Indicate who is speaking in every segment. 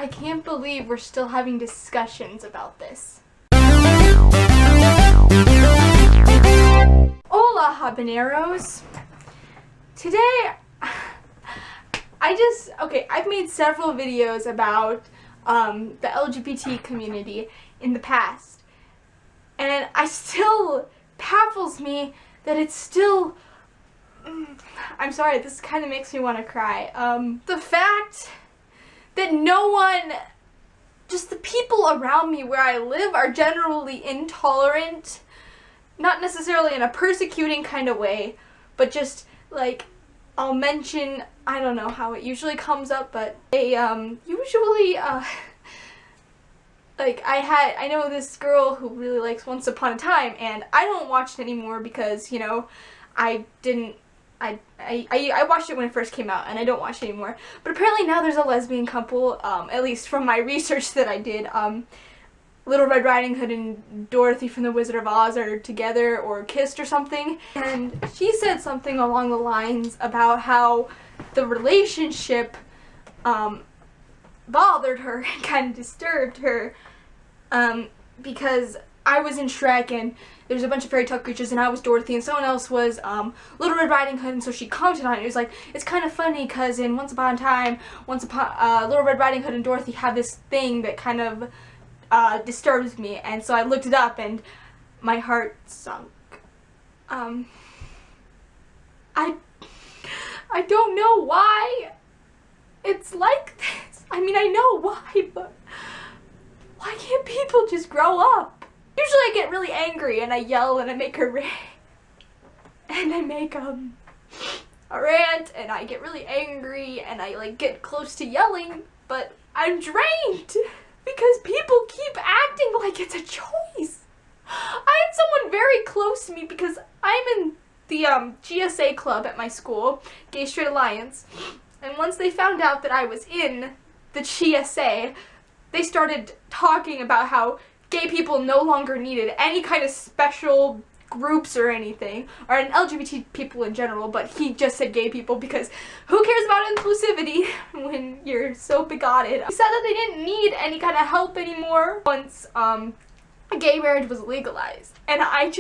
Speaker 1: I can't believe we're still having discussions about this. Hola, habaneros. Today, I've made several videos about the LGBT community in the past, and baffles me that it's still, I'm sorry, this kind of makes me want to cry. The fact that just the people around me where I live are generally intolerant, not necessarily in a persecuting kind of way, but just like, I'll mention, I don't know how it usually comes up, but they usually like I know this girl who really likes Once Upon a Time, and I don't watch it anymore because, you know, I watched it when it first came out, and I don't watch it anymore. But apparently now there's a lesbian couple, at least from my research that I did. Little Red Riding Hood and Dorothy from the Wizard of Oz are together or kissed or something. And she said something along the lines about how the relationship bothered her and kind of disturbed her, because I was in Shrek and there's a bunch of fairy tale creatures and I was Dorothy and someone else was Little Red Riding Hood, and so she commented on it. It was like, it's kind of funny because in Once Upon a Time, Little Red Riding Hood and Dorothy have this thing that kind of disturbs me, and so I looked it up and my heart sunk. I don't know why it's like this. I mean, I know why, but why can't people just grow up? Usually I get really angry and I yell and I make a rant, and I make a rant and I get really angry and I like get close to yelling, but I'm drained because people keep acting like it's a choice. I had someone very close to me because I'm in the GSA club at my school, Gay Straight Alliance, and once they found out that I was in the GSA, they started talking about how gay people no longer needed any kind of special groups or anything, or an LGBT people in general, but he just said gay people because who cares about inclusivity when you're so bigoted. He said that they didn't need any kind of help anymore once gay marriage was legalized, and I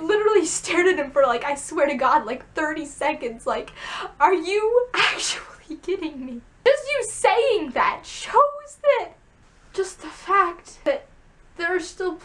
Speaker 1: literally stared at him for like, I swear to God, like 30 seconds, like, are you actually kidding me? Just you saying that shows that just the fact that there are still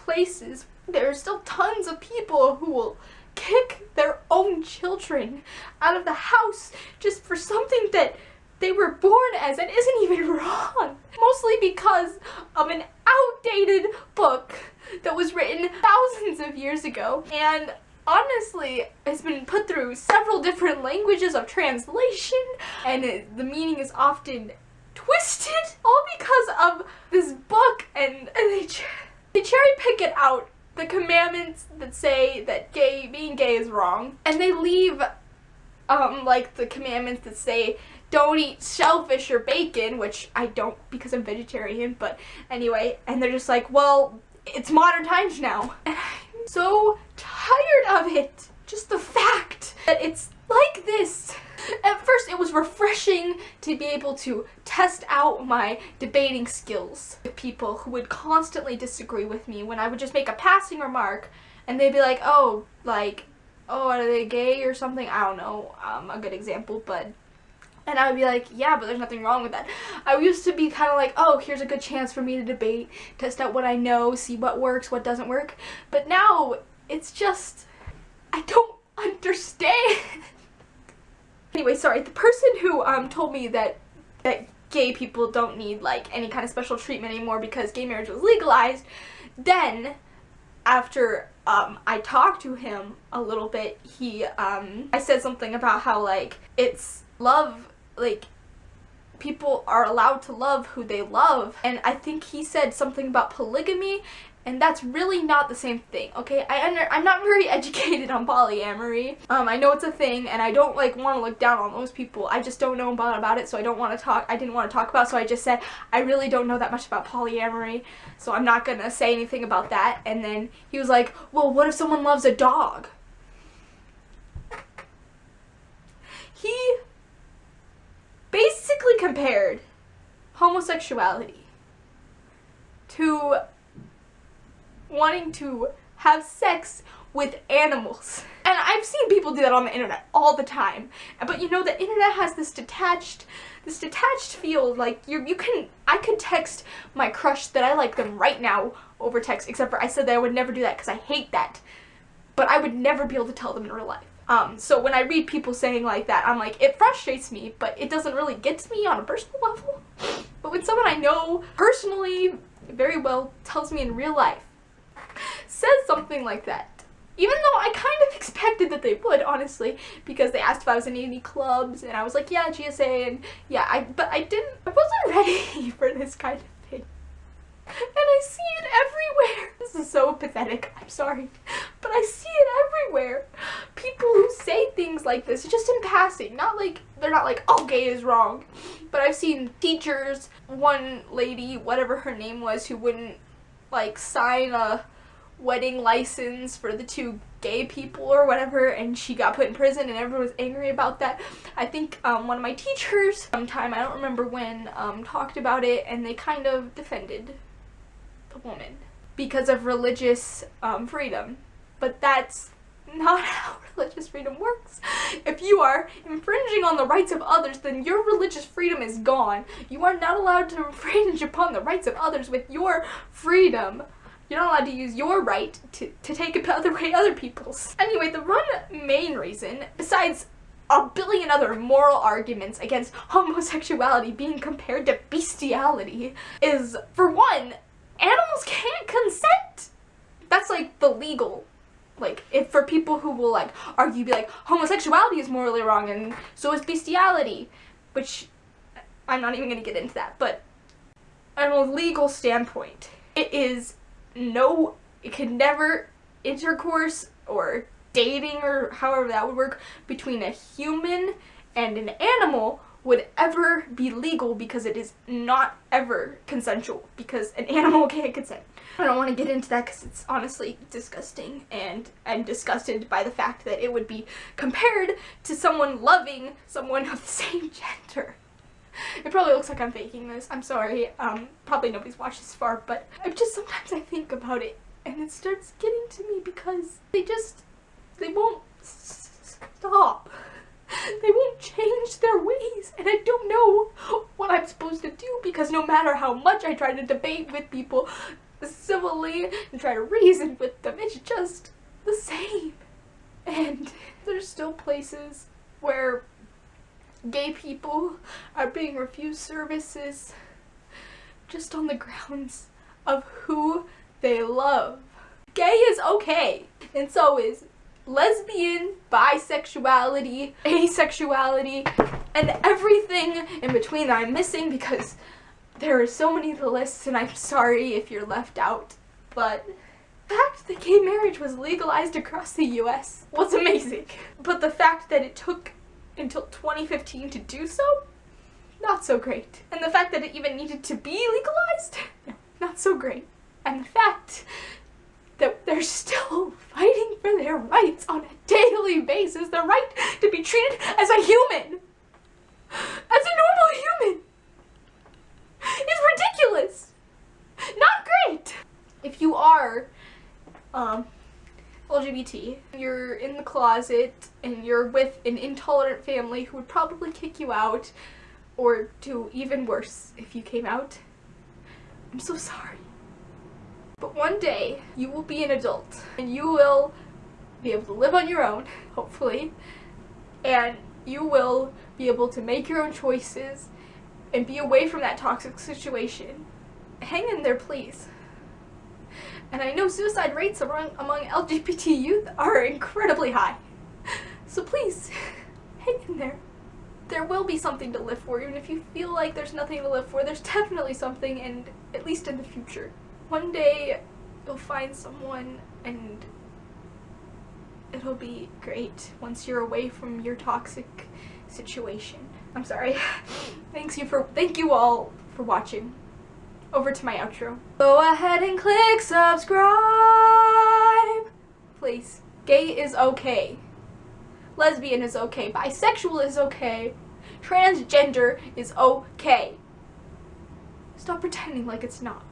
Speaker 1: tons of people who will kick their own children out of the house just for something that they were born as and isn't even wrong. Mostly because of an outdated book that was written thousands of years ago, and honestly has been put through several different languages of translation, and the meaning is often twisted, all because of this book, and they cherry pick it out, the commandments that say that being gay is wrong, and they leave like the commandments that say don't eat shellfish or bacon, which I don't because I'm vegetarian, but anyway, and they're just like, well, it's modern times now, and I'm so tired of it. Just the fact that it's like this. At first it was refreshing to be able to test out my debating skills with people who would constantly disagree with me when I would just make a passing remark and they'd be like, oh, are they gay or something? I don't know, a good example, and I would be like, yeah, but there's nothing wrong with that. I used to be kind of like, oh, here's a good chance for me to debate, test out what I know, see what works, what doesn't work. But now it's just, I don't understand. Anyway, sorry, the person who told me that gay people don't need like any kind of special treatment anymore because gay marriage was legalized, then after I talked to him a little bit, I said something about how like it's love, like people are allowed to love who they love, and I think he said something about polygamy, and that's really not the same thing, okay? I'm not very educated on polyamory. I know it's a thing, and I don't like want to look down on those people. I just don't know about it, so I didn't want to talk about it, so I just said I really don't know that much about polyamory, so I'm not gonna say anything about that. And then he was like, well, what if someone loves a dog? He basically compared homosexuality to wanting to have sex with animals. And I've seen people do that on the internet all the time. But you know, the internet has this detached feel. Like I could text my crush that I like them right now over text, except for I said that I would never do that because I hate that. But I would never be able to tell them in real life. So when I read people saying like that, I'm like, it frustrates me, but it doesn't really get to me on a personal level. But when someone I know personally very well tells me in real life, says something like that, even though I kind of expected that they would, honestly, because they asked if I was in any clubs, and I was like, yeah, GSA, and yeah, I wasn't ready for this kind of thing. And I see it everywhere. This is so pathetic, I'm sorry, but I see it everywhere. People who say things like this, just in passing, they're not like, oh, gay is wrong, but I've seen teachers, one lady, whatever her name was, who wouldn't, like, sign a wedding license for the two gay people or whatever, and she got put in prison, and everyone was angry about that. I think one of my teachers sometime, I don't remember when, talked about it, and they kind of defended the woman because of religious freedom. But that's not how religious freedom works. If you are infringing on the rights of others, then your religious freedom is gone. You are not allowed to infringe upon the rights of others with your freedom. You're not allowed to use your right to take away other people's. Anyway, the one main reason, besides a billion other moral arguments against homosexuality being compared to bestiality, is, for one, animals can't consent. That's like the legal, like, if for people who will like argue, be like, homosexuality is morally wrong and so is bestiality, which I'm not even gonna get into that, but on a legal standpoint, it can never intercourse or dating or however that would work between a human and an animal would ever be legal, because it is not ever consensual, because an animal can't consent. I don't want to get into that because it's honestly disgusting, and I'm disgusted by the fact that it would be compared to someone loving someone of the same gender. It probably looks like I'm faking this. I'm sorry. Probably nobody's watched this far, but sometimes I think about it and it starts getting to me because they won't stop. They won't change their ways, and I don't know what I'm supposed to do, because no matter how much I try to debate with people civilly and try to reason with them, it's just the same. And there's still places where gay people are being refused services just on the grounds of who they love. Gay is okay, and so is lesbian, bisexuality, asexuality, and everything in between that I'm missing, because there are so many to list, and I'm sorry if you're left out. But the fact that gay marriage was legalized across the US was amazing. But the fact that it took until 2015 to do so, not so great. And the fact that it even needed to be legalized, no, not so great. And the fact that they're still fighting for their rights on a daily basis, the right to be treated as a human, as a normal human, is ridiculous. Not great. If you are LGBT, you're in the closet, and you're with an intolerant family who would probably kick you out, or do even worse if you came out, I'm so sorry. But one day, you will be an adult, and you will be able to live on your own, hopefully, and you will be able to make your own choices and be away from that toxic situation. Hang in there, please. And I know suicide rates among LGBT youth are incredibly high. So please, hang in there. There will be something to live for, even if you feel like there's nothing to live for. There's definitely something, and at least in the future. One day, you'll find someone, and it'll be great once you're away from your toxic situation. I'm sorry. Thank you all for watching. Over to my outro. Go ahead and click subscribe, please. Gay is okay. Lesbian is okay. Bisexual is okay. Transgender is okay. Stop pretending like it's not.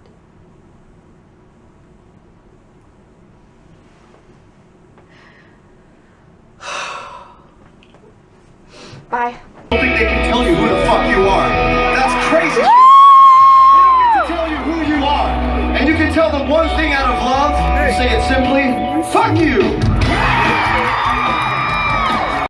Speaker 1: Bye.
Speaker 2: I don't think they can tell you who the fuck you are. That's crazy. They don't get to tell you who you are. And you can tell them one thing out of love. Say it simply. Fuck you.